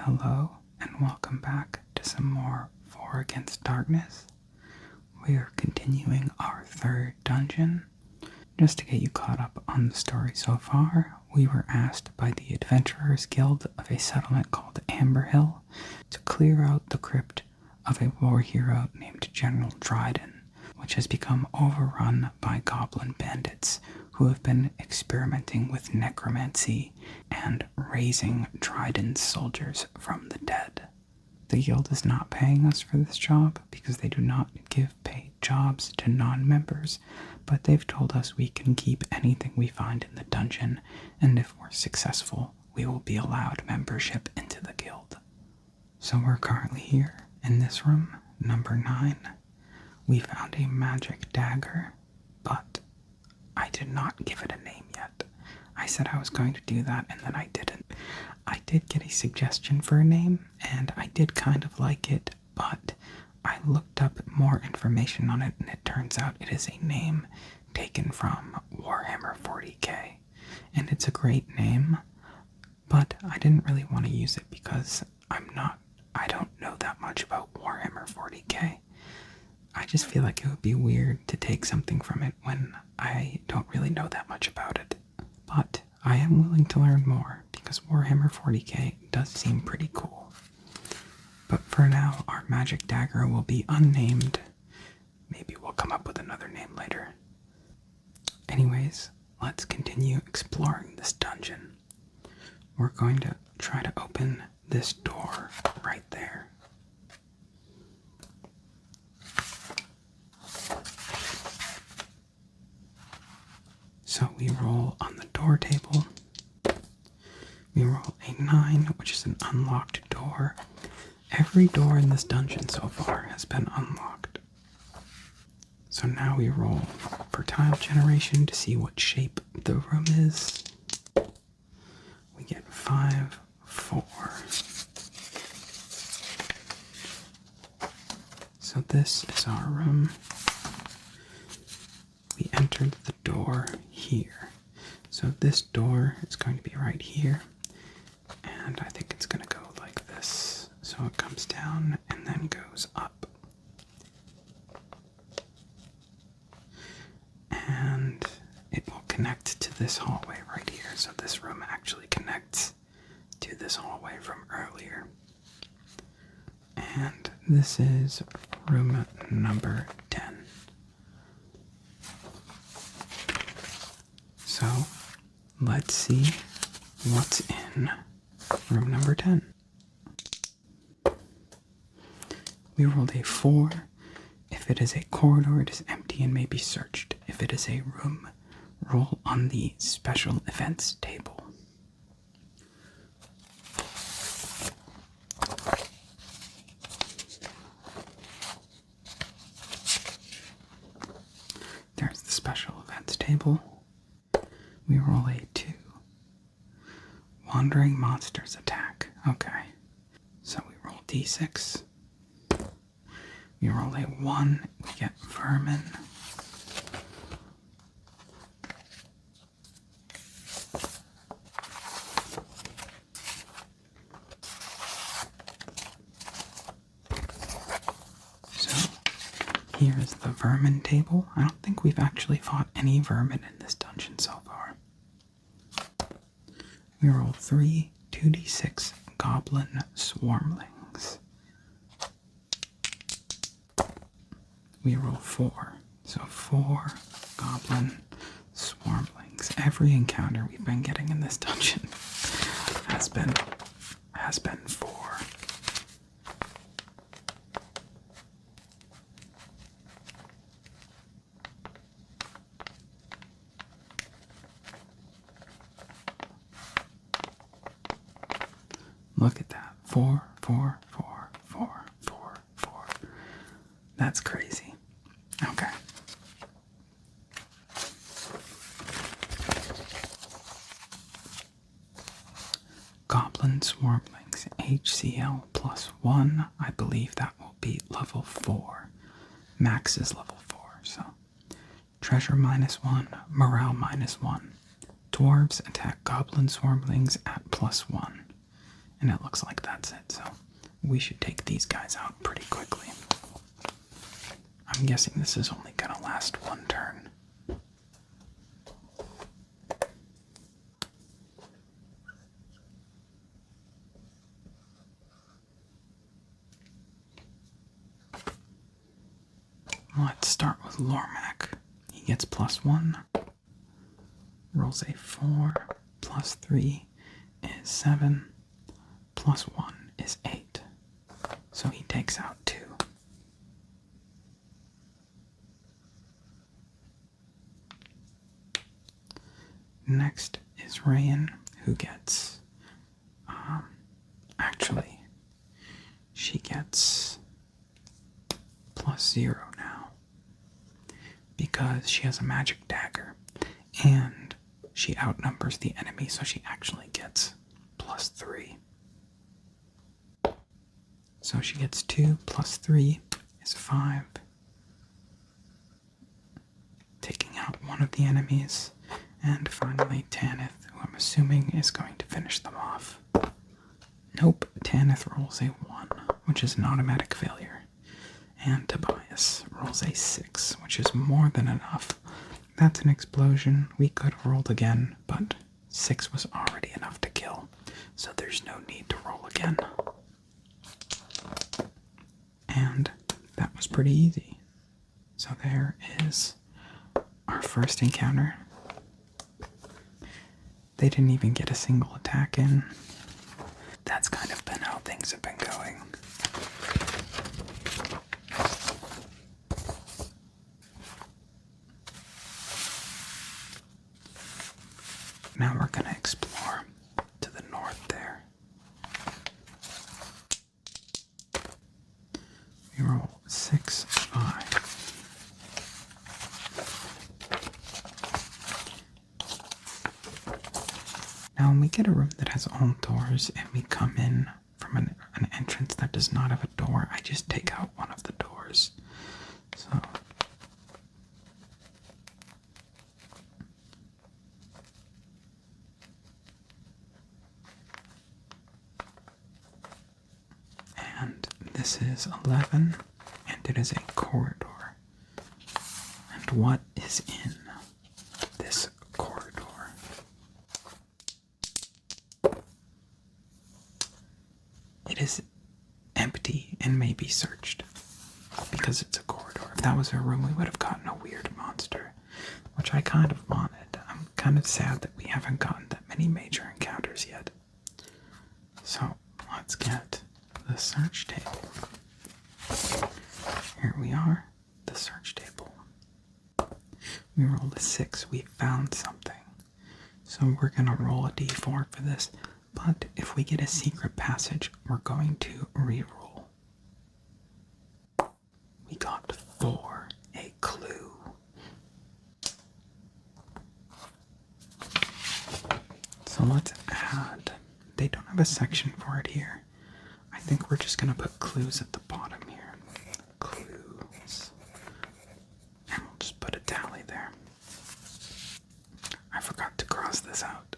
Hello, and welcome back to some more War Against Darkness. We are continuing our third dungeon. Just to get you caught up on the story so far, we were asked by the Adventurers Guild of a settlement called Amber Hill to clear out the crypt of a war hero named General Dryden, which has become overrun by goblin bandits who have been experimenting with necromancy and raising Dryden's soldiers from the dead. The guild is not paying us for this job because they do not give paid jobs to non-members, but they've told us we can keep anything we find in the dungeon, and if we're successful, we will be allowed membership into the guild. So we're currently here in this room, number 9. We found a magic dagger, but I did not give it a name yet. I said I was going to do that, and then I didn't. I did get a suggestion for a name, and I did kind of like it, but I looked up more information on it, and it turns out it is a name taken from Warhammer 40k. And it's a great name, but I didn't really want to use it because I don't know that much about Warhammer 40k. I just feel like it would be weird to take something from it when I don't really know that much about it. But I am willing to learn more because Warhammer 40k does seem pretty cool. But for now, our magic dagger will be unnamed. Maybe we'll come up with another name later. Anyways, let's continue exploring this dungeon. We're going to try to open this door right there. So we roll on the door table. We roll a 9, which is an unlocked door. Every door in this dungeon so far has been unlocked. So now we roll for tile generation to see what shape the room is. We get 5, 4. So this is our room. We entered the door here. So this door is going to be right here. And I think it's going to go like this. So it comes down and then goes up. And it will connect to this hallway right here. So this room actually connects to this hallway from earlier. And this is room number 10. So, let's see what's in room number 10. We rolled a 4. If it is a corridor, it is empty and may be searched. If it is a room, roll on the special events table. There's the special events table. We roll a 2. Wandering monsters attack. Okay. So we roll d6. We roll a 1. We get vermin. So here is the vermin table. I don't think we've actually fought any vermin in this dungeon so far. We roll 3 2d6 goblin swarmlings. We roll 4. So 4 goblin swarmlings. Every encounter we've been getting in this dungeon has been 4. Look at that. 4, 4, 4, 4, 4, 4. That's crazy. Okay. Goblin Swarmlings, HCL +1. I believe that will be level 4. Max is level 4, so. Treasure -1, morale -1. Dwarves attack goblin swarmlings at +1. And it looks like that's it, so we should take these guys out pretty quickly. I'm guessing this is only gonna last one turn. Let's start with Lormac. He gets +1. Rolls a 4. +3 is 7. +1 is 8. So he takes out 2. Next is Rayan, who gets, actually, she gets +0 now. Because she has a magic dagger. And she outnumbers the enemy, so she actually gets +3. So she gets 2 +3 is 5. Taking out one of the enemies. And finally, Tanyth, who I'm assuming is going to finish them off. Nope, Tanyth rolls a 1, which is an automatic failure. And Tobias rolls a 6, which is more than enough. That's an explosion. We could have rolled again, but 6 was already enough to kill, so there's no need to roll again. And that was pretty easy. So there is our first encounter. They didn't even get a single attack in. That's kind of been how things have been going. Now we're going to explore to the north there. We roll 6, 5. Now when we get a room that has all doors and we come in from an entrance that does not have a door, I just take out one of the doors. So and this is 11, and it is a corridor. And what is in this corridor? It is empty and may be searched because it's a corridor. If that was a room, we would have gotten a weird monster, which I kind of wanted. I'm kind of sad that we haven't gotten that many major encounters yet. So let's get the search table. Here we are, the search table. We rolled a 6, we found something. So we're gonna roll a d4 for this, but if we get a secret passage, we're going to re-roll. We got 4, a clue. So let's add, they don't have a section for it here. I think we're just gonna put clues at the bottom here. Clues. And we'll just put a tally there. I forgot to cross this out.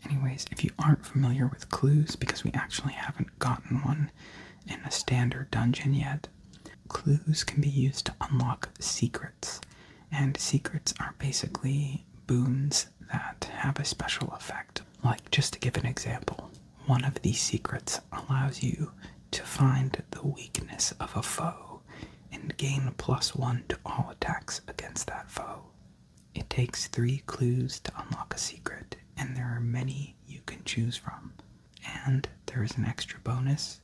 Anyways, if you aren't familiar with clues, because we actually haven't gotten one in a standard dungeon yet, clues can be used to unlock secrets. And secrets are basically boons that have a special effect. Like, just to give an example, one of these secrets allows you to find the weakness of a foe and gain +1 to all attacks against that foe. It takes 3 clues to unlock a secret, and there are many you can choose from. And there is an extra bonus.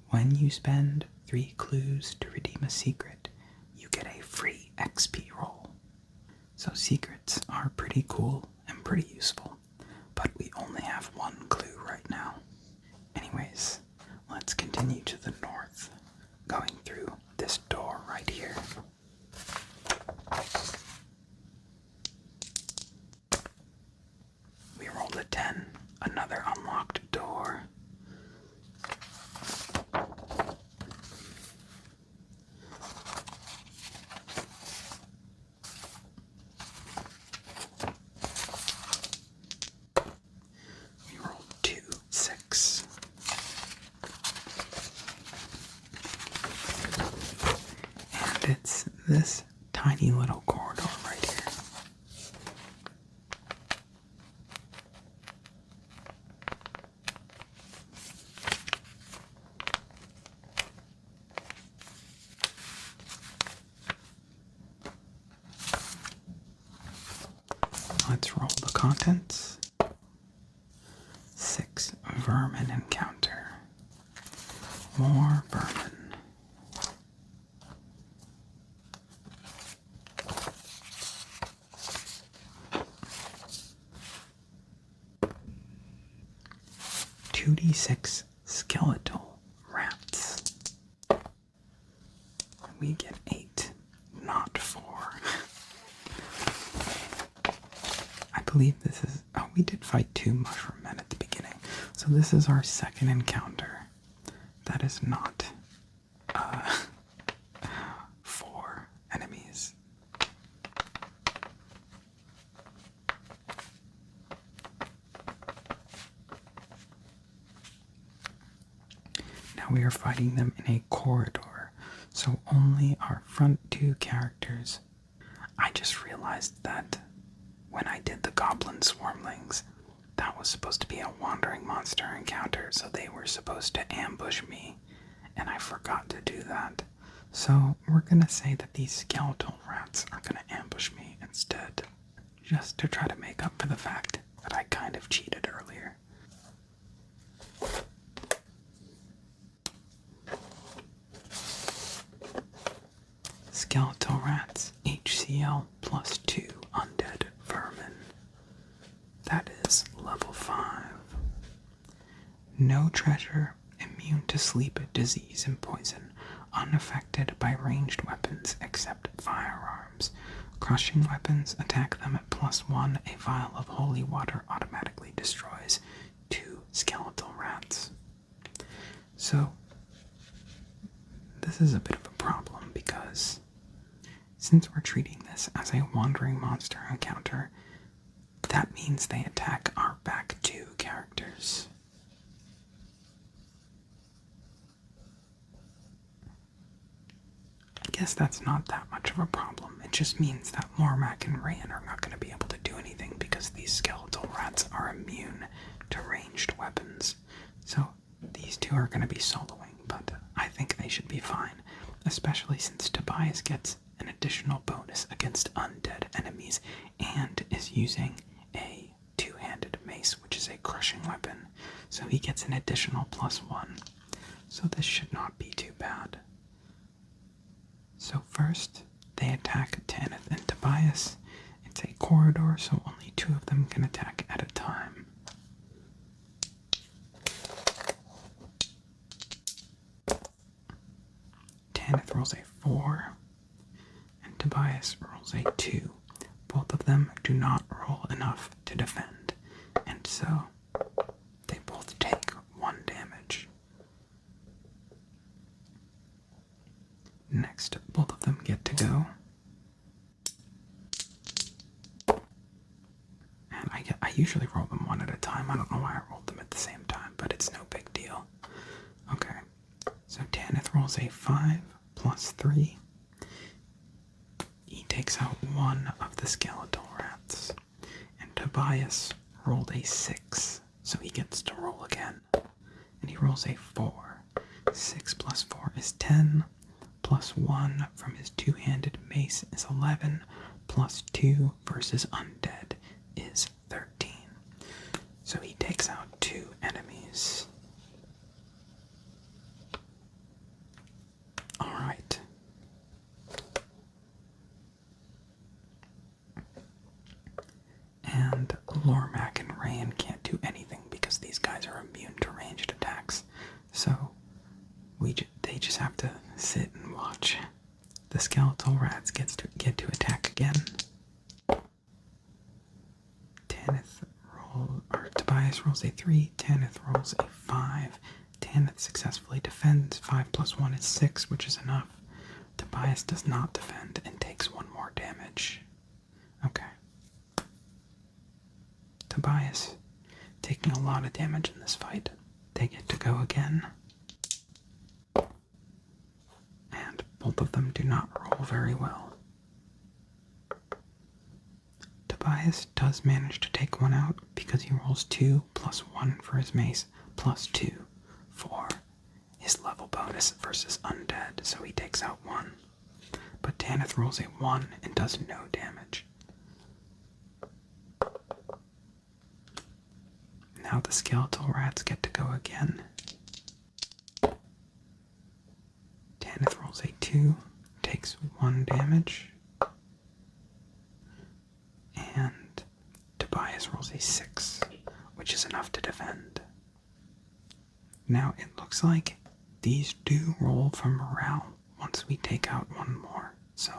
When you spend 3 clues to redeem a secret, you get a free XP roll. So secrets are pretty cool and pretty useful, but we only have 1 clue right now. Anyways, let's continue to the north, going through this door right here. We rolled a 10, another unlocked door. We rolled 2, this tiny little corridor right here. Let's roll the contents. 6 vermin encounter. More vermin. Two D6 skeletal rats. We get 8, not 4. I believe this is... Oh, we did fight 2 mushroom men at the beginning. So this is our second encounter. That is not 4 enemies. Now we are fighting them in a corridor, so only our front 2 characters. I just realized that when I did the goblin swarmlings, that was supposed to be a wandering monster encounter, so they were supposed to ambush me, and I forgot to do that. So we're gonna say that these skeletal rats are gonna ambush me instead, just to try to make up for the fact that I kind of cheated earlier. Skeletal rats, HCL plus 2 undead vermin. That is level 5. No treasure, immune to sleep, disease, and poison, unaffected by ranged weapons except firearms. Crushing weapons, attack them at +1. A vial of holy water automatically destroys 2 skeletal rats. So, this is a bit of a problem because since we're treating this as a wandering monster encounter, that means they attack our back 2 characters. I guess that's not that much of a problem. It just means that Lormac and Rayan are not going to be able to do anything because these skeletal rats are immune to ranged weapons. So these 2 are going to be soloing, but I think they should be fine, especially since Tobias gets an additional bonus against undead enemies and is using a 2-handed mace, which is a crushing weapon. So he gets an additional +1. So this should not be too bad. So first, they attack Tanyth and Tobias. It's a corridor, so only 2 of them can attack at a time. Tanyth rolls a 4, and Tobias rolls a 2. Both of them do not roll enough to defend, and so they both take 1 damage. Next, both of them get to go. And I usually roll them 1 at a time. I don't know why I rolled them at the same time, but it's no big deal. Okay, so Tanyth rolls a 5 plus 3. He takes out 1 of the skeletal rats. And Tobias rolled a 6, so he gets to roll again. And he rolls a 4. 6 plus 4 is 10. Plus 1 from his 2-handed mace is 11. Plus 2 versus undead is 13. So he takes out 2 enemies. Alright. And Lormac and Rayan can't do anything because these guys are immune to ranged attacks. So they just have to sit and watch. The skeletal rats get to attack again. Tobias rolls a 3. Tanyth rolls a 5. Tanyth successfully defends. 5 plus 1 is 6, which is enough. Tobias does not defend and takes 1 more damage. Okay. Tobias taking a lot of damage in this fight. They get to go again. And both of them do not roll very well. Tobias does manage to take one out because he rolls 2 plus 1 for his mace plus 2 for his level bonus versus undead, so he takes out 1. But Tanyth rolls a 1 and does no damage. Now the skeletal rats get to go again. Tanyth rolls a 2, takes 1 damage. And Tobias rolls a 6, which is enough to defend. Now it looks like these do roll for morale once we take out one more, so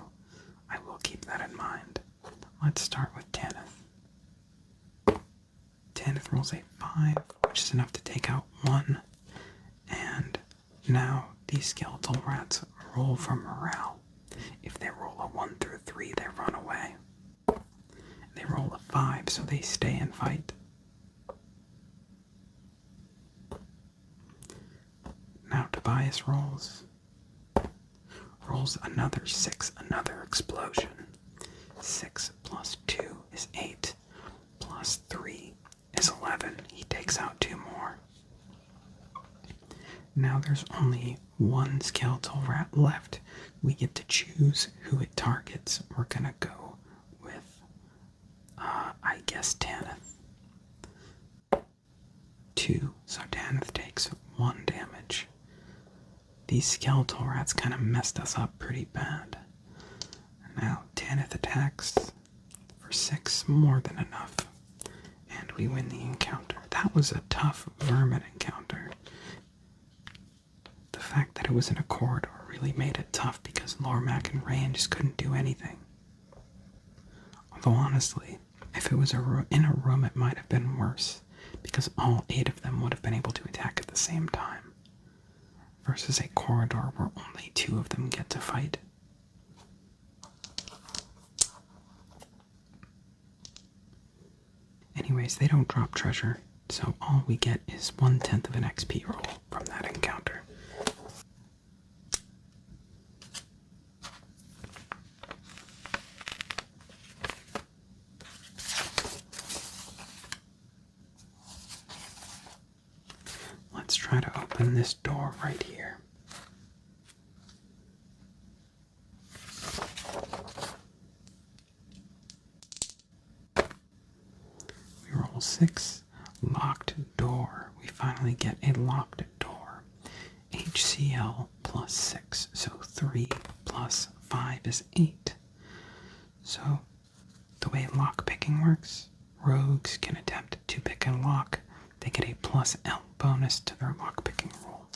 I will keep that in mind. Let's start with Tanyth. Tanyth rolls a 5, which is enough to take out 1, and now these skeletal rats roll for morale. If they roll a 1 through 3, they run away. They roll a 5, so they stay and fight. Now Tobias rolls another 6, another explosion. 6 plus 2 is 8, plus 3 is 11. He takes out 2 more. Now there's only one skeletal rat left. We get to choose who it targets. We're gonna go with, I guess, Tanyth. 2, so Tanyth takes 1 damage. These skeletal rats kind of messed us up pretty bad. Now Tanyth attacks for 6, more than enough. And we win the encounter. That was a tough vermin encounter. The fact that it was in a corridor really made it tough because Lormac and Rayan just couldn't do anything. Although honestly, if it was in a room, it might have been worse because all 8 of them would have been able to attack at the same time. Versus a corridor where only 2 of them get to fight. Anyways, they don't drop treasure, so all we get is 1/10 of an XP roll from that encounter. Let's try to open this door right here. We roll 6, locked door. We finally get a locked door. HCL plus 6, so 3 plus 5 is 8. So the way lock picking works, rogues can attempt to pick a lock. They get a plus L bonus to their lockpicking roll.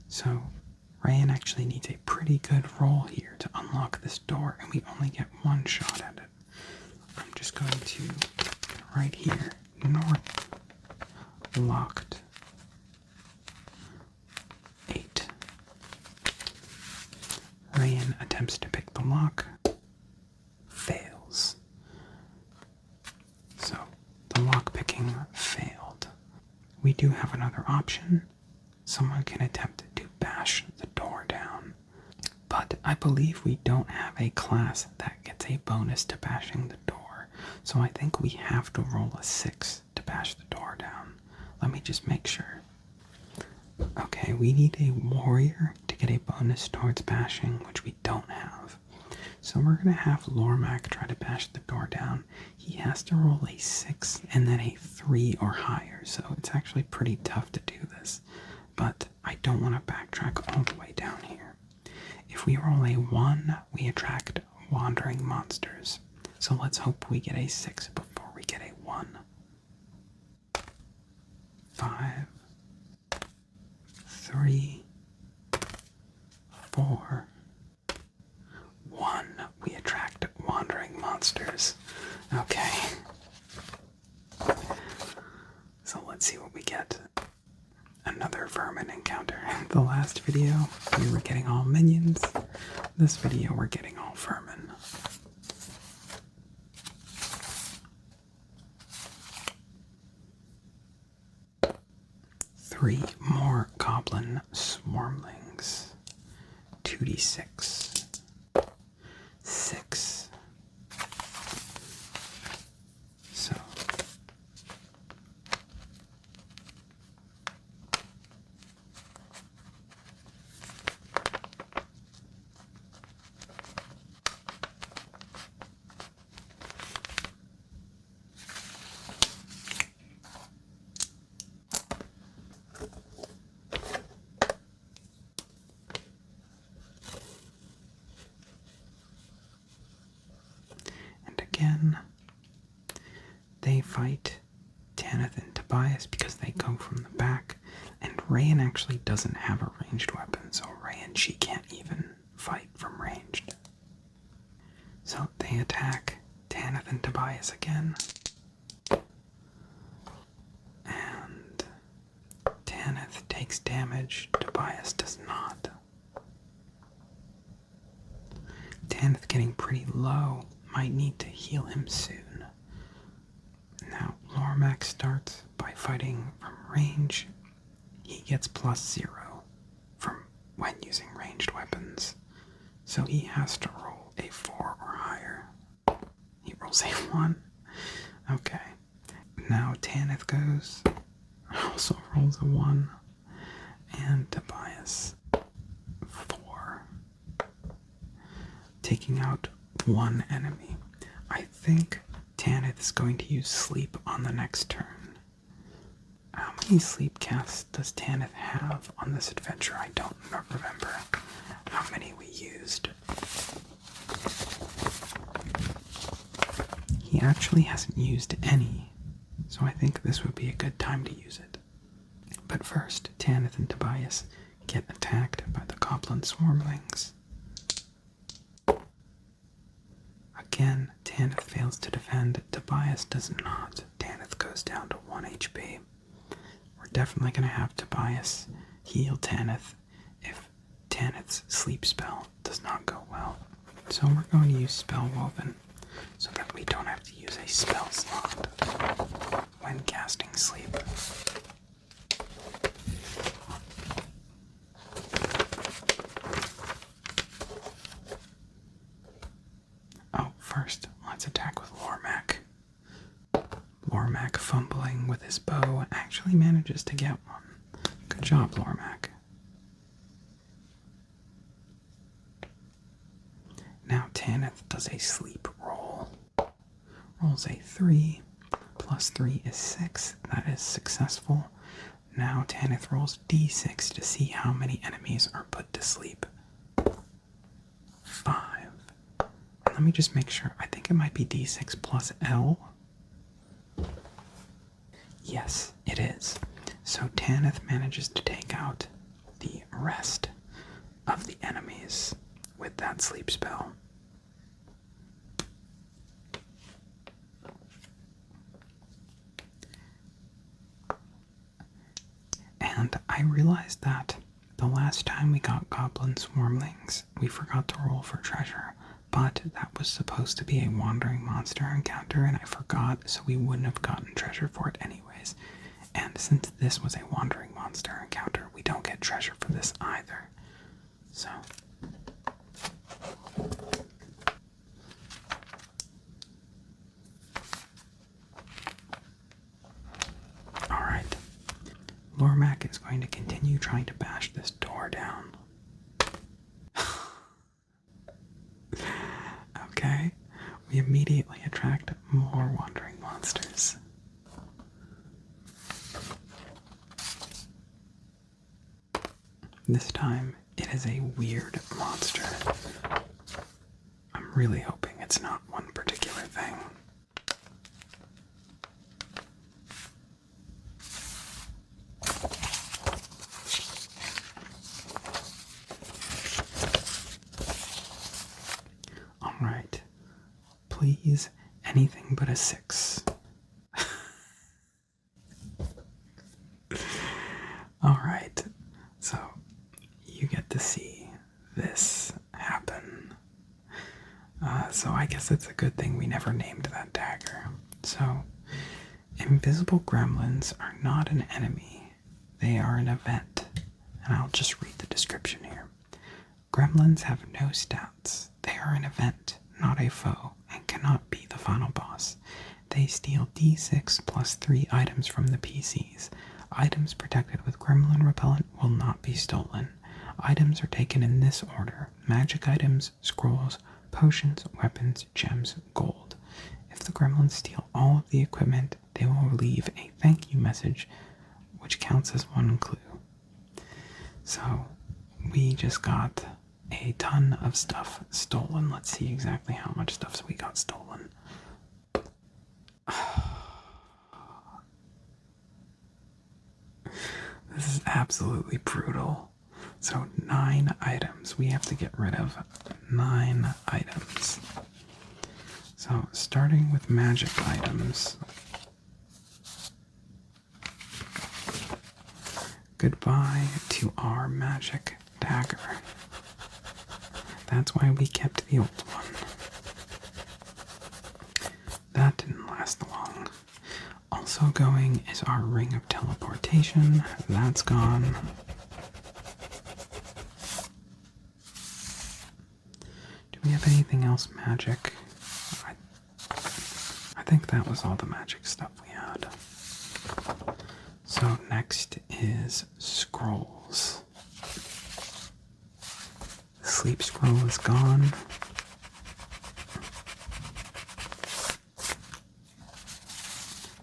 So Rayan actually needs a pretty good roll here to unlock this door, and we only get 1 shot at it. I'm just going to, right here, north, locked, 8. Rayan attempts to pick the lock, fails. So the lockpicking failed. We do have another option. Someone can attempt to bash the door down. But I believe we don't have a class that gets a bonus to bashing the door. So I think we have to roll a 6 to bash the door down. Let me just make sure. Okay, we need a warrior to get a bonus towards bashing, which we don't have. So we're going to have Lormac try to bash the door down. He has to roll a 6 and then a 3 or higher, so it's actually pretty tough to do this. But I don't want to backtrack all the way down here. If we roll a 1, we attract wandering monsters. So let's hope we get a 6 before we get a 1. 5, 3, 4, 1. We attract wandering monsters. Okay. So let's see what we get. Another vermin encounter. The last video, we were getting all minions. This video, we're getting all vermin. 3 3 more goblin swarmlings. 2d6. 6. So and again, they fight Tanyth and Tobias because they come from the back, and Rayan actually doesn't have a ranged weapon, so Rayan, she can't even fight from ranged. So they attack Tanyth and Tobias again. And Tanyth takes damage, Tobias does not. Tanyth getting pretty low, might need to heal him soon. Now, Lormac starts by fighting from range. He gets +0 from when using ranged weapons, so he has to roll a 4 or higher. He rolls a 1. Okay. Now Tanyth goes, also rolls a 1, and Tobias 4, taking out 1 enemy. I think Tanyth is going to use sleep on the next turn. How many sleep casts does Tanyth have on this adventure? I don't remember how many we used. He actually hasn't used any, so I think this would be a good time to use it. But first, Tanyth and Tobias get attacked by the goblin swarmlings. Again, Tanyth fails to defend, Tobias does not. Tanyth goes down to 1 HP. We're definitely going to have Tobias heal Tanyth if Tanyth's sleep spell does not go well. So we're going to use Spell Woven so that we don't have to use a spell slot when casting sleep. Oh, first, let's attack with Lormac. Lormac, fumbling with his bow, actually manages to get one. Good job, Lormac. Now Tanyth does a sleep roll. Rolls a 3. +3 is 6. That is successful. Now Tanyth rolls d6 to see how many enemies are put to sleep. 5. And let me just make sure. I think it might be d6 plus L. Yes, it is. So Tanyth manages to take out the rest of the enemies with that sleep spell. And I realized that the last time we got goblin swarmlings, we forgot to roll for treasure, but that was supposed to be a wandering monster encounter, and I forgot, so we wouldn't have gotten treasure for it anyways. And since this was a wandering monster encounter, we don't get treasure for this either. So alright. Lormac is going to continue trying to bash this door down. Okay, we immediately attract more wandering monsters. This time, it is a weird monster. I'm really hoping it's not one particular thing. Alright. Please, anything but a 6. Alright. So, you get to see this happen. So I guess it's a good thing we never named that dagger. So, invisible gremlins are not an enemy. They are an event, and I'll just read the description here. Gremlins have no stats. They are an event, not a foe, and cannot be the final boss. They steal D6 plus 3 items from the PCs. Items protected with gremlin repellent will not be stolen. Items are taken in this order: magic items, scrolls, potions, weapons, gems, gold. If the gremlins steal all of the equipment, they will leave a thank you message, which counts as one clue. So, we just got a ton of stuff stolen. Let's see exactly how much stuff we got stolen. This is absolutely brutal. So 9 items. We have to get rid of 9 items. So starting with magic items. Goodbye to our magic dagger. That's why we kept the old one. That didn't last long. Also going is our ring of teleportation. That's gone. Do we have anything else magic? I think that was all the magic stuff we had. So next is scrolls. The sleep scroll is gone.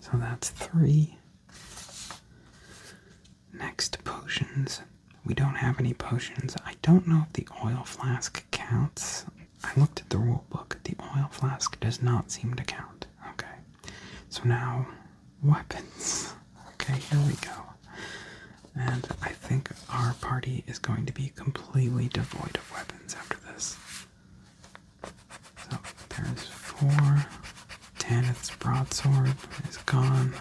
So that's 3. Next, potions. We don't have any potions. I don't know if the oil flask counts. I looked at the rule book. The oil flask does not seem to count. Okay. So now, weapons. Okay, here we go. And I think our party is going to be completely devoid of weapons after this. So there's 4. Tanyth's broadsword is gone.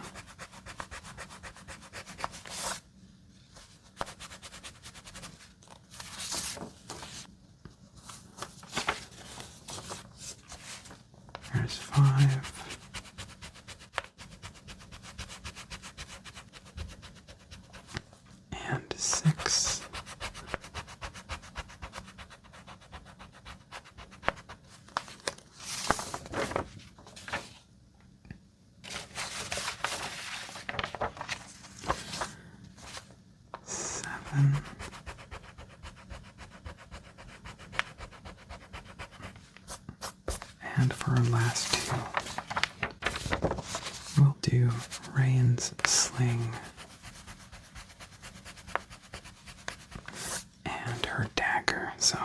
There's 5. And 6. And for our last 2, we'll do Rain's sling and her dagger. So,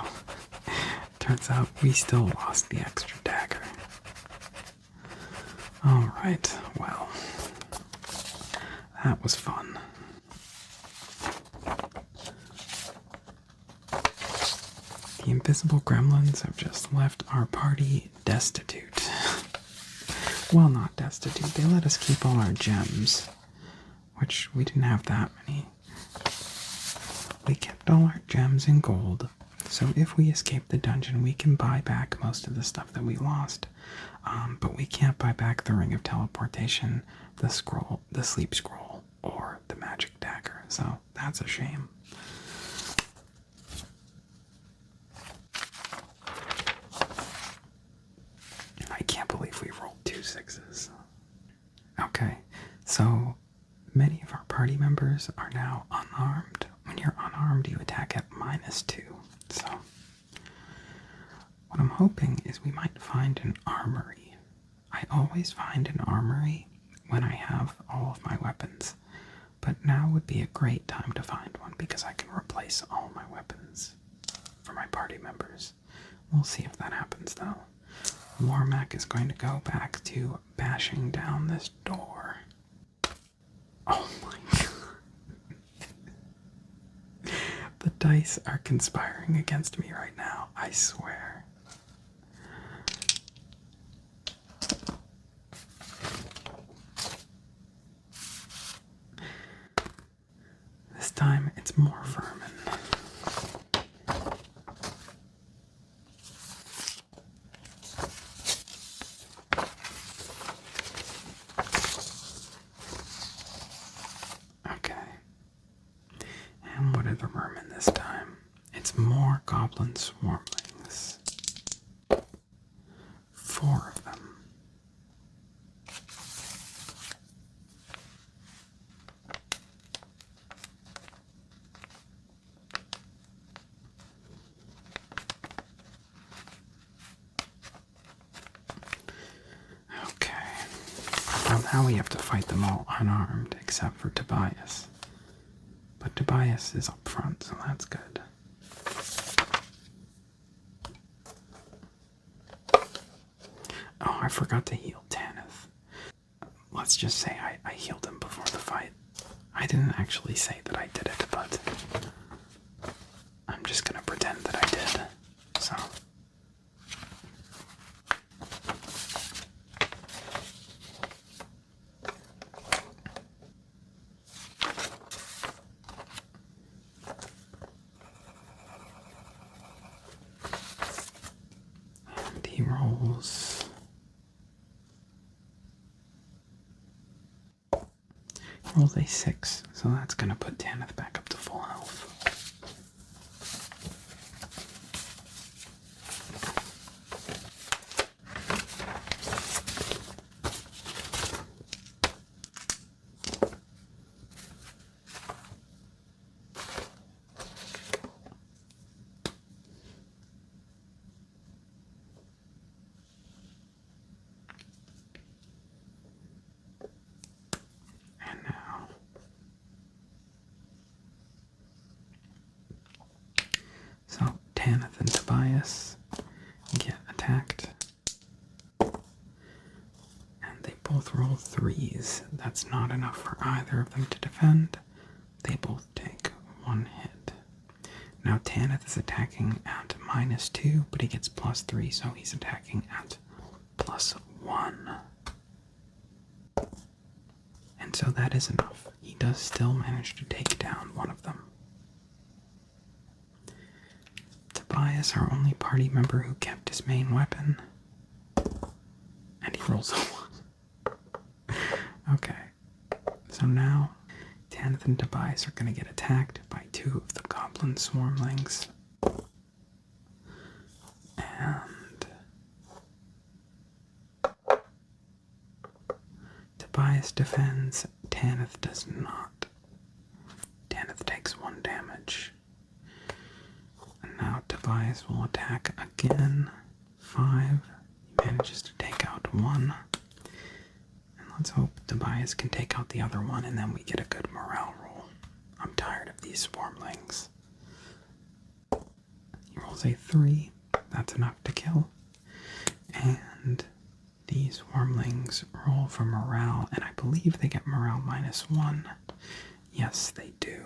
turns out we still lost the extra dagger. Alright, well, that was fun. The invisible gremlins have just left our party destitute. Well, not destitute. They let us keep all our gems, which we didn't have that many. We kept all our gems and gold, so if we escape the dungeon, we can buy back most of the stuff that we lost. But we can't buy back the ring of teleportation, the scroll, the sleep scroll, or the magic dagger. So that's a shame. I can't believe we rolled 2 6s. Okay, so many of our party members are now unarmed. When you're unarmed, you attack at -2. So, what I'm hoping is we might find an armory. I always find an armory when I have all of my weapons, but now would be a great time to find one because I can replace all my weapons for my party members. We'll see if that happens though. Warmack is going to go back to bashing down this door. Oh my god. The dice are conspiring against me right now, I swear. This time it's more vermin. now we have to fight them all unarmed, except for Tobias. But Tobias is up front, so that's good. Oh, I forgot to heal Tanyth. Let's just say I healed him before the fight. I didn't actually say that I did it, but I'm just gonna pretend that I did. So. And he rolls. Rolls a 6, so that's gonna put Tanyth back up to full health. And now so Tanyth and Tobias get attacked. And they both roll 3s. That's not enough for either of them to defend. They both take 1 hit. Now Tanyth is attacking at -2, but he gets +3, so he's attacking at +1. And so that is enough. He does still manage to take down one of them. Tobias, our only party member who kept his main weapon. And he rolls a 1. Okay. So now Tanyth and Tobias are going to get attacked by 2 of the goblin swarmlings. And Tobias defends, Tanyth does not. Tanyth takes 1 damage. And now Tobias will attack again. 5. He manages to take out 1. And let's hope Tobias can take out the other one, and then we get a good morale roll. I'm tired of these swarmlings. He rolls a 3. That's enough to kill. And these swarmlings roll for morale, and I believe they get morale -1. Yes, they do.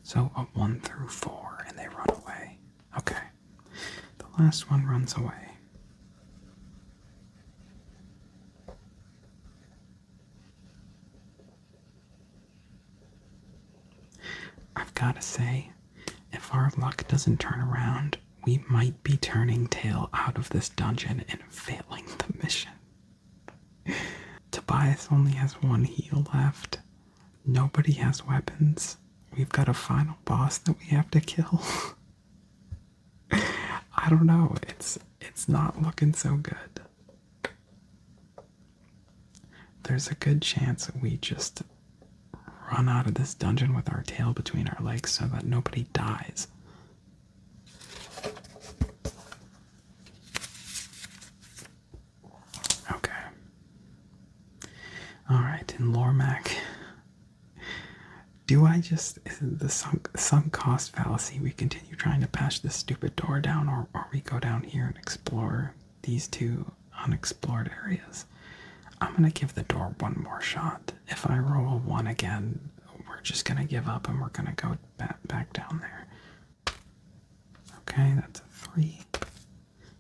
So a 1 through 4, and they run away. Okay. The last one runs away. I've gotta say, if our luck doesn't turn around, we might be turning tail out of this dungeon and failing the mission. Tobias only has 1 heal left. Nobody has weapons. We've got a final boss that we have to kill. I don't know. It's not looking so good. There's a good chance we just run out of this dungeon with our tail between our legs so that nobody dies. Okay. Alright, in Lormac. Do I just, is it the sunk cost fallacy? We continue trying to bash this stupid door down, or we go down here and explore these 2 unexplored areas? I'm gonna give the door 1 more shot. If I roll a 1 again, we're just gonna give up and we're gonna go back down there. Okay, that's a 3.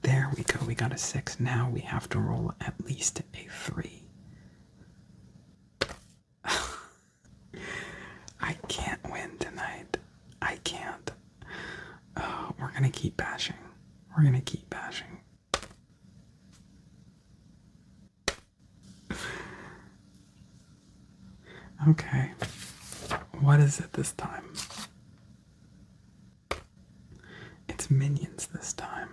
There we go, we got a 6. Now we have to roll at least a 3. I can't win tonight. I can't. Oh, we're gonna keep bashing. We're gonna keep bashing. Okay. What is it this time? It's minions this time.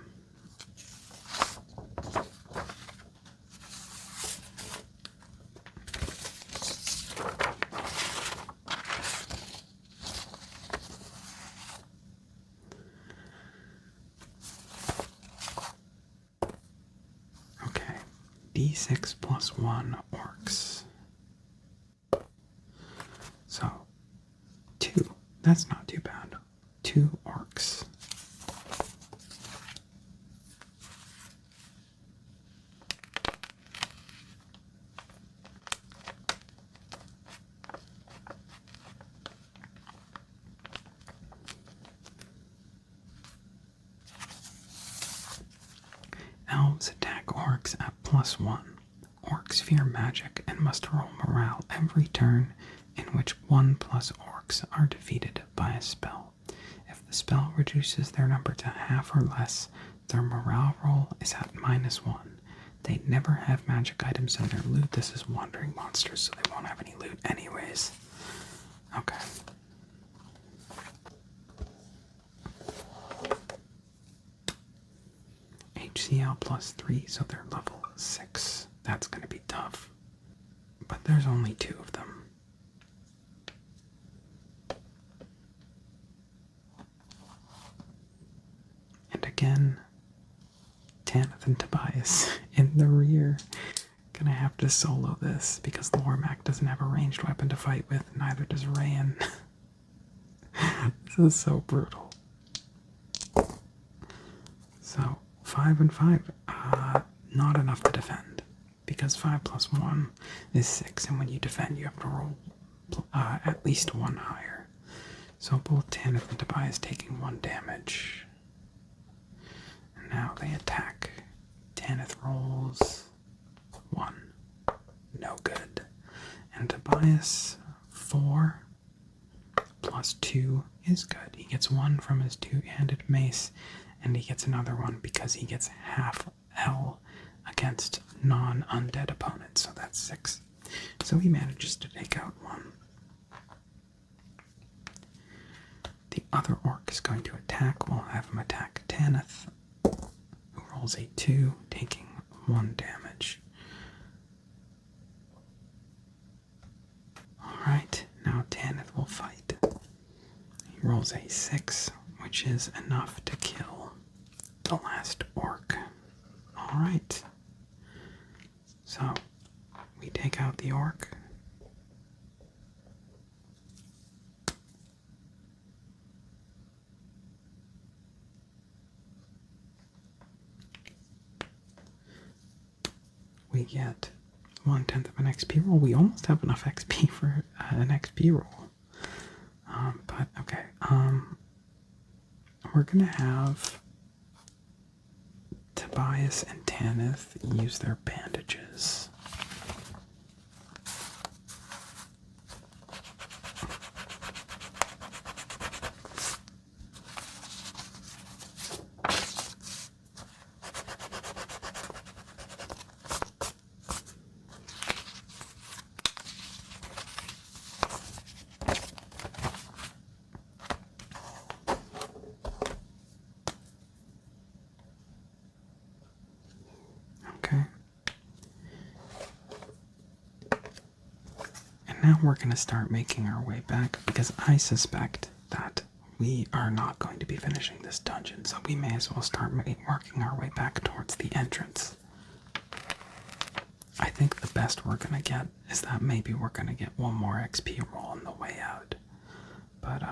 Okay. D6 +1 orcs. That's not too bad. 2 orcs. Elves attack orcs at +1. Orcs fear magic and must roll morale every turn in which 1+ orcs are defeated by a spell. If the spell reduces their number to half or less, their morale roll is at -1. They never have magic items in their loot. This is wandering monsters, so they won't have any loot anyways. Okay. HCL +3, so they're level 6. That's going to be tough. But there's only 2 of them. And again, Tanyth and Tobias in the rear. Gonna have to solo this because the Warmac doesn't have a ranged weapon to fight with, neither does Rayan. This is so brutal. So, 5 and 5. Not enough to defend. Because 5 + 1 is 6, and when you defend, you have to roll at least 1 higher. So both Tanyth and Tobias taking 1 damage. And now they attack. Tanyth rolls 1. No good. And Tobias, 4 + 2 is good. He gets 1 from his 2-handed mace, and he gets another one because he gets half L against non-undead opponents, so that's 6. So he manages to take out 1. The other orc is going to attack. We'll have him attack Tanyth, who rolls a 2, taking 1 damage. Alright, now Tanyth will fight. He rolls a 6, which is enough to kill the last orc. Alright. So, we take out the orc. We get 1/10 of an XP roll. We almost have enough XP for an XP roll. But, okay. We're gonna have Tobias and Tanyth use their bandages. Okay. And now we're going to start making our way back because I suspect that we are not going to be finishing this dungeon, so we may as well start working our way back towards the entrance. I think the best we're going to get is that maybe we're going to get 1 more XP roll on the way out. But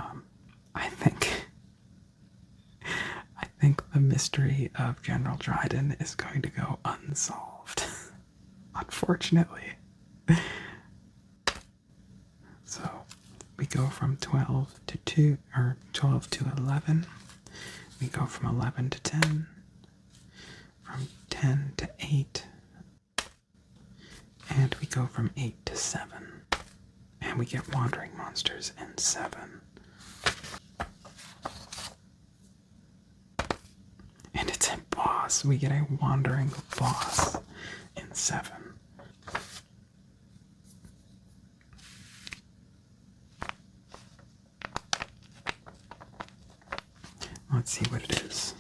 I think the mystery of General Dryden is going to go unsolved. Unfortunately. So we go from 12 to 2, or 12 to 11. We go from 11 to 10. From 10 to 8. And we go from 8 to 7. And we get wandering monsters in 7. And it's a boss. We get a wandering boss in 7. Let's see what it is.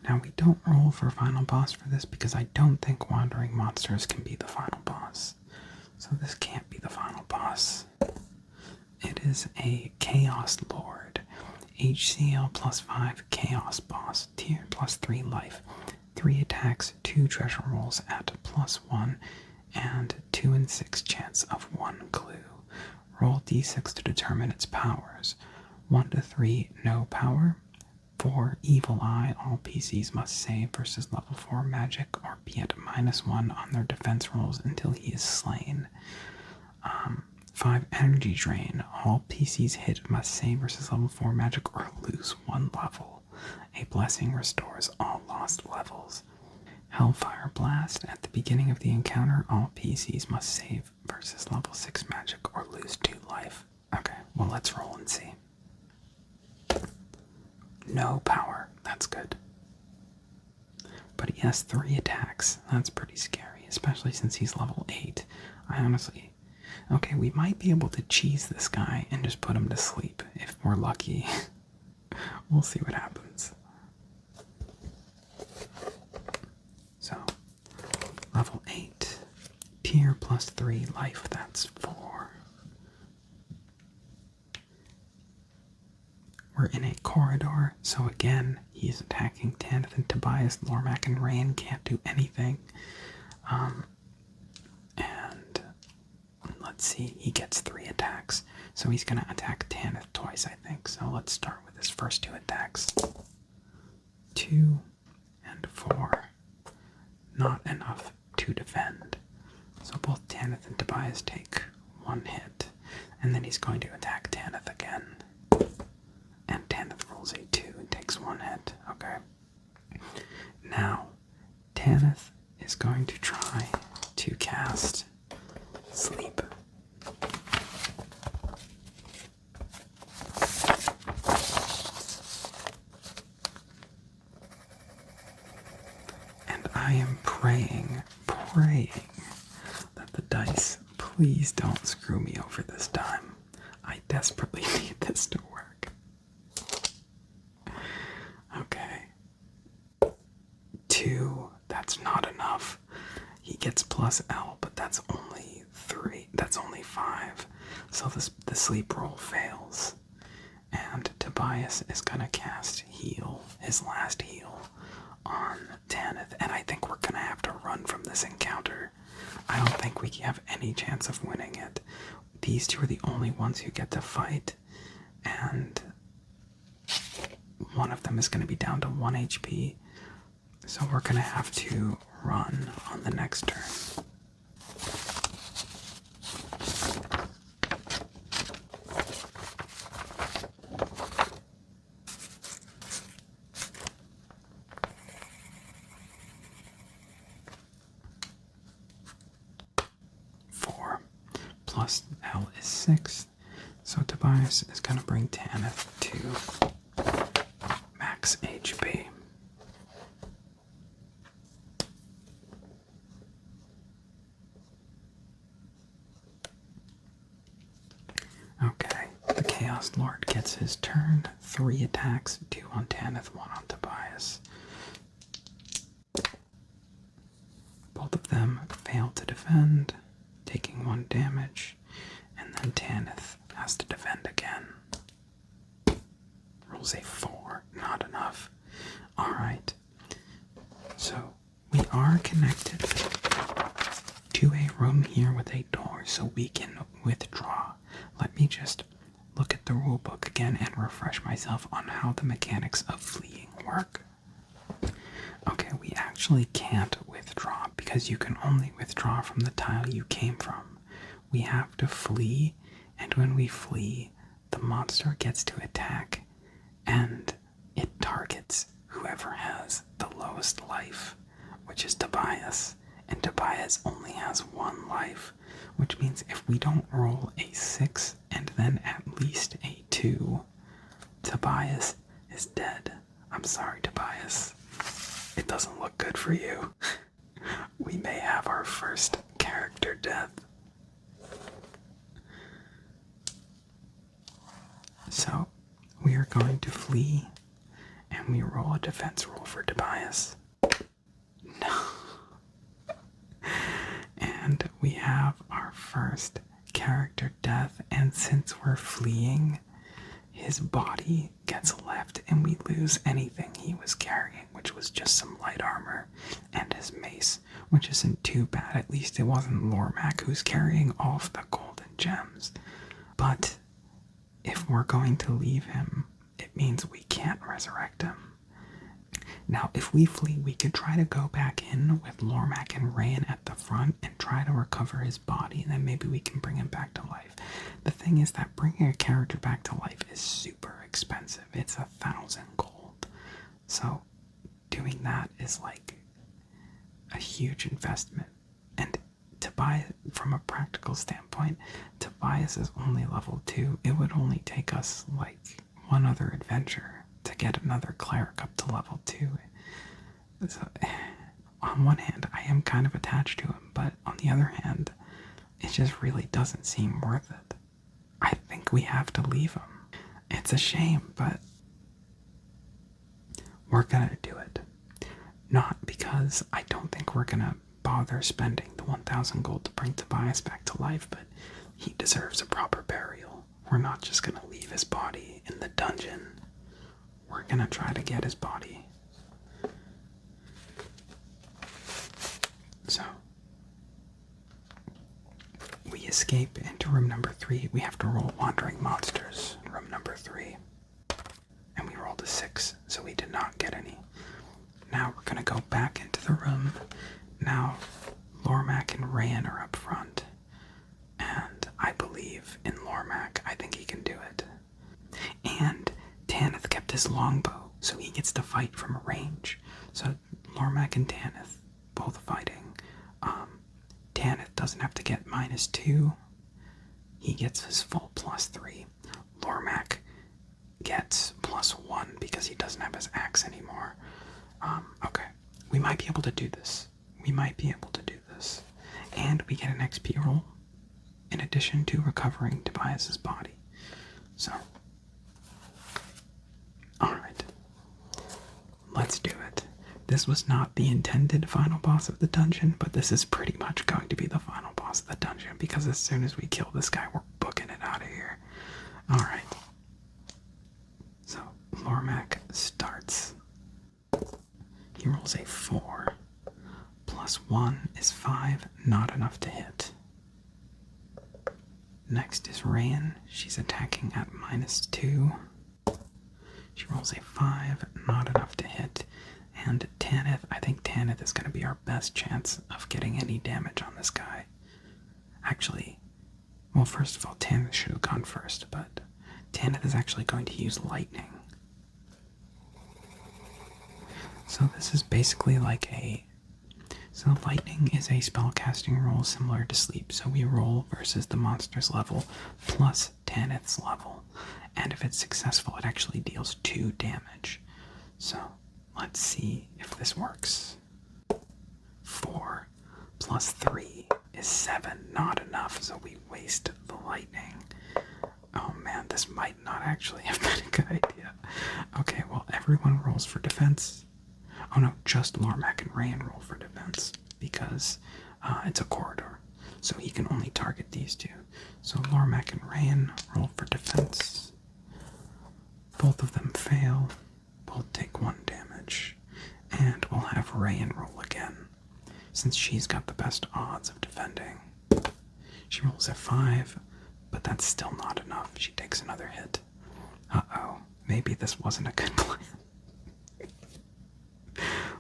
Now we don't roll for final boss for this because I don't think wandering monsters can be the final boss. So this can't be the final boss. It is a Chaos Lord. HCL plus 5 Chaos Boss, tier plus 3 life, 3 attacks, 2 treasure rolls at plus 1, and 2 in 6 chance of 1 clue. Roll d6 to determine its powers. 1 to 3, no power. 4, Evil Eye, all PCs must save versus level 4 magic or be at -1 on their defense rolls until he is slain. 5, Energy Drain, all PCs hit must save versus level 4 magic or lose 1 level. A blessing restores all lost levels. Hellfire Blast, at the beginning of the encounter, all PCs must save versus level 6 magic or lose 2 life. Okay, well let's roll and see. No power, that's good. But he has 3 attacks, that's pretty scary, especially since he's level 8. I honestly... Okay, we might be able to cheese this guy and just put him to sleep, if we're lucky. We'll see what happens. So, level 8, tier plus 3 life, that's 4. We're in a corridor, so again, he's attacking Tanyth and Tobias. Lormac and Rain can't do anything. And let's see, he gets 3 attacks. So he's going to attack Tanyth twice, I think. So let's start with his first 2 attacks. 2 and 4. Not enough to defend. So both Tanyth and Tobias take 1 hit. And then he's going to attack Tanyth again. And Tanyth rolls a 2 and takes 1 hit. Okay. Now, Tanyth is going to try to cast Sleep. And I am praying that the dice please don't screw me over this time. I desperately need this to work. Okay. 2, that's not enough. He gets plus L, but that's only 3. That's only 5. So the sleep roll fails. And Tobias is gonna cast Heal, his last heal, on Tanyth. And I think we're gonna have to run from this encounter. I don't think we have any chance of winning it. These 2 are the only ones who get to fight. And one of them is going to be down to 1 HP, so we're going to have to run on the next turn. Four plus L is 6, so Tobias is going to bring Tanyth to max HP. Okay, the Chaos Lord gets his turn. 3 attacks, 2 on Tanyth, 1 on Tobias. Both of them fail to defend, taking 1 damage, and then Tanyth has to defend again. Rolls a 4, not enough. Alright, so we are connected to a room here with a door, so we can withdraw. Let me just look at the rulebook again and refresh myself on how the mechanics of fleeing work. Okay, we actually can't withdraw because you can only withdraw from the tile you came from. We have to flee, and when we flee, the monster gets to attack, and it targets whoever has the lowest life, which is Tobias. And Tobias only has 1 life, which means if we don't roll a 6 and then at least a 2, Tobias is dead. I'm sorry, Tobias. It doesn't look good for you. We may have our first character death. So, we are going to flee, and we roll a defense roll for Tobias. No. And we have our first character death, and since we're fleeing, his body gets left and we lose anything he was carrying, which was just some light armor and his mace, which isn't too bad. At least it wasn't Lormac who's carrying all of the gold and gems. But if we're going to leave him, it means we can't resurrect him. Now, if we flee, we could try to go back in with Lormac and Rain at the front and try to recover his body, and then maybe we can bring him back to life. The thing is that bringing a character back to life is super expensive. It's 1,000 gold. So doing that is like a huge investment. And Tobias, from a practical standpoint, Tobias is only level 2. It would only take us like one other adventure to get another cleric up to level 2. So, on one hand, I am kind of attached to him, but on the other hand, it just really doesn't seem worth it. I think we have to leave him. It's a shame, but we're gonna do it. Not because I don't think we're gonna bother spending the 1,000 gold to bring Tobias back to life, but he deserves a proper burial. We're not just gonna leave his body in the dungeon. We're gonna try to get his body. So, we escape into room number 3. We have to roll Wandering Monsters in room number 3. And we rolled a 6, so we did not get any. Now we're gonna go back into the room. Now, Lormac and Rayan are up front. And I believe in Lormac. I think he can do it. And Tanyth kept his longbow, so he gets to fight from a range. So Lormac and Tanyth both fighting. Tanyth doesn't have to get -2. He gets his full +3. Lormac gets +1 because he doesn't have his axe anymore. Okay. We might be able to do this. And we get an XP roll in addition to recovering Tobias's body. So, alright. Let's do it. This was not the intended final boss of the dungeon, but this is pretty much going to be the final boss of the dungeon because as soon as we kill this guy, we're booking it out of here. Alright. So, Lormac starts. He rolls a 4. +1 is 5, not enough to hit. Next is Rayan. She's attacking at -2. She rolls a 5, not enough to hit. And Tanyth, I think Tanyth is going to be our best chance of getting any damage on this guy. Actually, well, first of all, Tanyth should have gone first, but Tanyth is actually going to use lightning. So this is basically like So lightning is a spellcasting roll similar to sleep. So we roll versus the monster's level plus Tanyth's level. And if it's successful, it actually deals 2 damage. So let's see if this works. 4 plus 3 is 7, not enough, so we waste the lightning. Oh man, this might not actually have been a good idea. Okay, well, everyone rolls for defense. Oh no, just Lormac and Rayan roll for defense because it's a corridor, so he can only target these 2. So Lormac and Rayan roll for defense. Both of them fail. Both take 1 damage. And we'll have Rayan roll again, since she's got the best odds of defending. She rolls a 5, but that's still not enough. She takes another hit. Uh-oh, maybe this wasn't a good plan.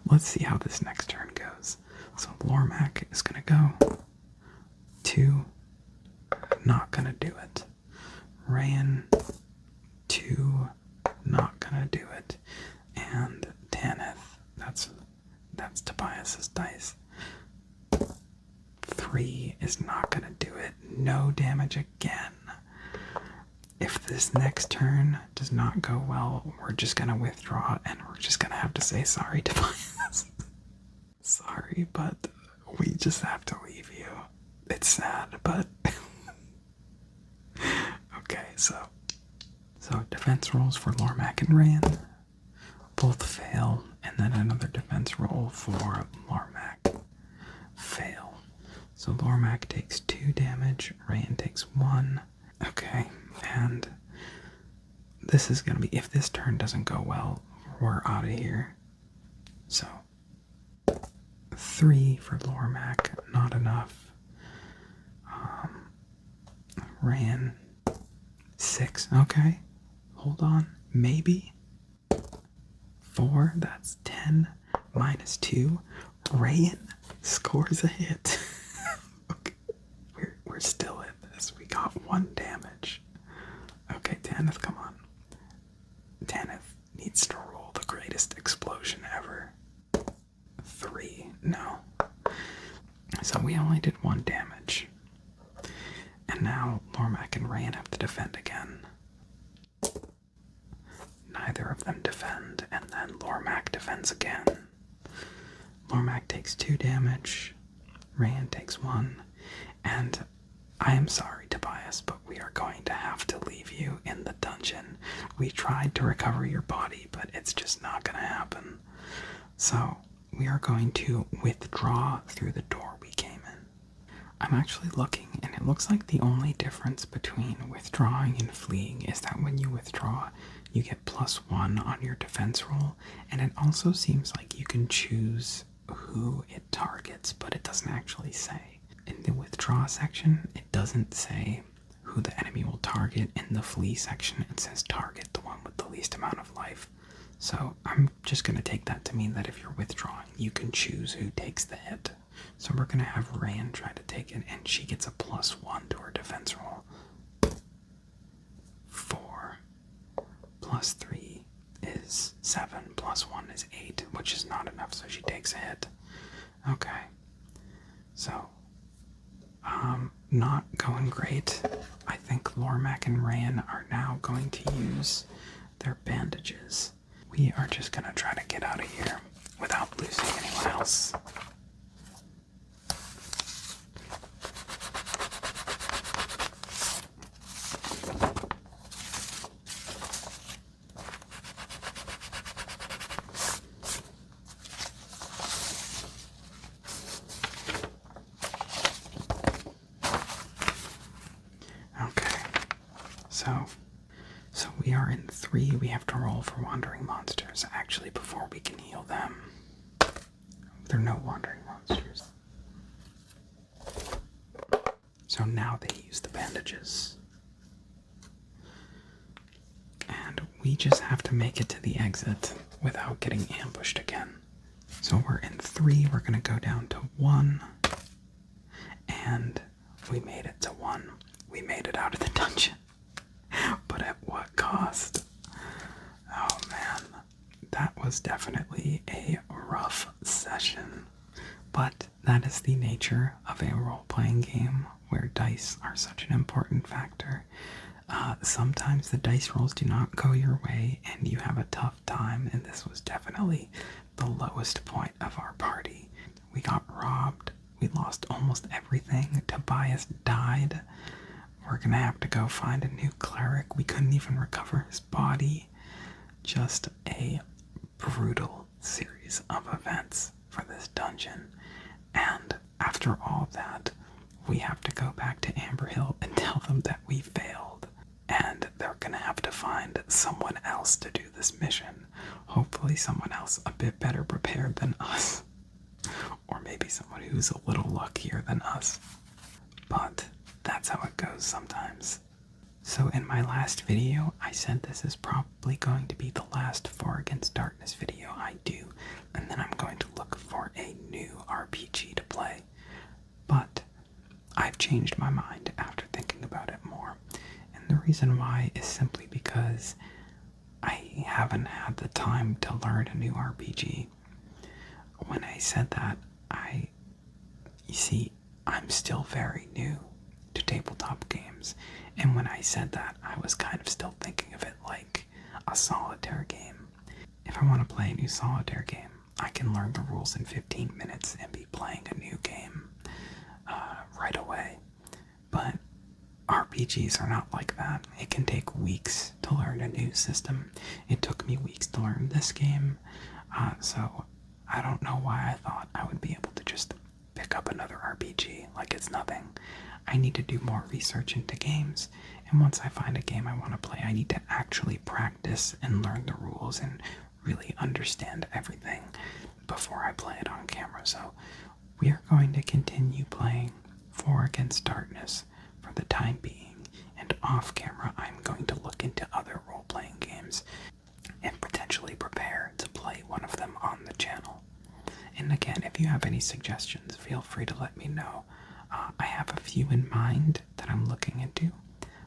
Let's see how this next turn goes. So Lormac is gonna go 2, not gonna do it. Rayan, 2, not gonna do it. And Tanyth, that's Tobias's dice. 3 is not gonna do it. No damage again. If this next turn does not go well, we're just gonna withdraw and we're just gonna have to say sorry, Tobias. Sorry, but we just have to leave you. It's sad, but okay, so defense rolls for Lormac and Rayan. Both fail, and then another defense roll for Lormac. Fail. So Lormac takes 2 damage, Rayan takes 1. Okay, and this is gonna be, if this turn doesn't go well, we're out of here. So 3 for Lormac, not enough. Ran 6, okay. Hold on, maybe. 4, that's 10, minus 2. Rayan scores a hit. Okay. We're still in this. We got 1 damage. Okay, Tanyth, come on. Tanyth needs to roll the greatest explosion ever. 3, no. So we only did 1 damage. And now Lormac and Rayan have to defend again. Neither of them defend, and then Lormac defends again. Lormac takes 2 damage, Rayan takes 1, and I am sorry, Tobias, but we are going to have to leave you in the dungeon. We tried to recover your body, but it's just not going to happen. So we are going to withdraw through the door we came in. I'm actually looking, and it looks like the only difference between withdrawing and fleeing is that when you withdraw, you get +1 on your defense roll, and it also seems like you can choose who it targets, but it doesn't actually say. In the withdraw section, it doesn't say who the enemy will target. In the flee section, it says target the one with the least amount of life. So I'm just going to take that to mean that if you're withdrawing, you can choose who takes the hit. So we're going to have Rayan try to take it, and she gets a +1 to her defense roll. 4 plus 3 is 7, +1 is 8, which is not enough, so she takes a hit. Okay. So, not going great. I think Lormac and Rayan are now going to use their bandages. We are just going to try to get out of here without losing anyone else. So we are in 3. We have to roll for wandering monsters. Actually, before we can heal them, there are no wandering monsters. So now they use the bandages. And we just have to make it to the exit without getting ambushed again. So we're in 3. We're going to go down to 1. And we made it to 1. We made it out of the dungeon. But at what cost? Oh man, that was definitely a rough session. But that is the nature of a role-playing game where dice are such an important factor. Sometimes the dice rolls do not go your way and you have a tough time, and this was definitely the lowest point of our party. We got robbed. We lost almost everything. Tobias died. We're gonna have to go find a new cleric. We couldn't even recover his body. Just a brutal series of events for this dungeon. And after all that, we have to go back to Amber Hill and tell them that we failed. And they're gonna have to find someone else to do this mission. Hopefully someone else a bit better prepared than us. Or maybe someone who's a little luckier than us. But that's how it goes sometimes. So in my last video, I said this is probably going to be the last 4 Against Darkness video I do, and then I'm going to look for a new RPG to play. But I've changed my mind after thinking about it more. And the reason why is simply because I haven't had the time to learn a new RPG. When I said that, you see, I'm still very new to tabletop games, and when I said that, I was kind of still thinking of it like a solitaire game. If I want to play a new solitaire game, I can learn the rules in 15 minutes and be playing a new game right away. But RPGs are not like that. It can take weeks to learn a new system. It took me weeks to learn this game, so I don't know why I thought I would be able to just pick up another RPG like it's nothing. I need to do more research into games, And once I find a game I want to play, I need to actually practice and learn the rules and really understand everything before I play it on camera. So we are going to continue playing For Against Darkness for the time being, and off camera I'm going to look into other role-playing games and potentially prepare to play one of them on the channel. And again, if you have any suggestions, feel free to let me know. I have a few in mind that I'm looking into,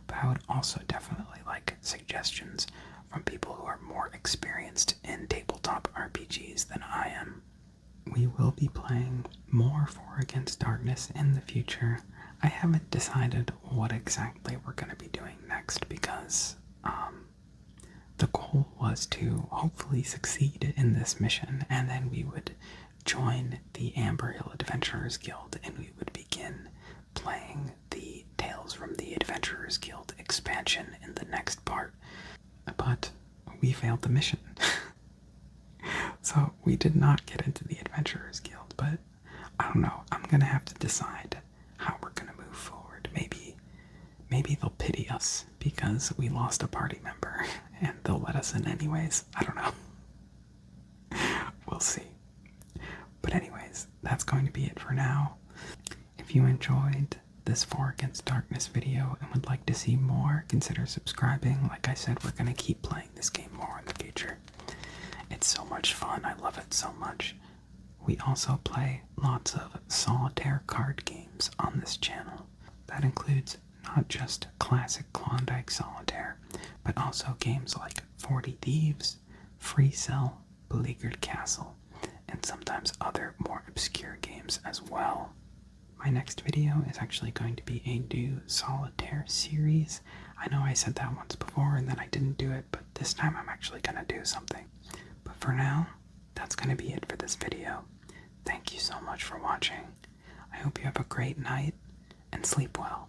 but I would also definitely like suggestions from people who are more experienced in tabletop RPGs than I am. We will be playing more For Against Darkness in the future. I haven't decided what exactly we're going to be doing next because the goal was to hopefully succeed in this mission, and then we would join the Amber Hill Adventurers Guild and we would begin playing the Tales from the Adventurers Guild expansion in the next part. But we failed the mission. So we did not get into the Adventurers Guild, but I don't know. I'm gonna have to decide how we're gonna move forward. Maybe they'll pity us because we lost a party member and they'll let us in anyways. I don't know. We'll see. But anyways, that's going to be it for now. If you enjoyed this For Against Darkness video and would like to see more, consider subscribing. Like I said, we're going to keep playing this game more in the future. It's so much fun. I love it so much. We also play lots of solitaire card games on this channel. That includes not just classic Klondike Solitaire, but also games like 40 Thieves, Free Cell, Beleaguered Castle, and sometimes other more obscure games as well. My next video is actually going to be a new solitaire series. I know I said that once before and then I didn't do it, but this time I'm actually going to do something. But for now, that's going to be it for this video. Thank you so much for watching. I hope you have a great night and sleep well.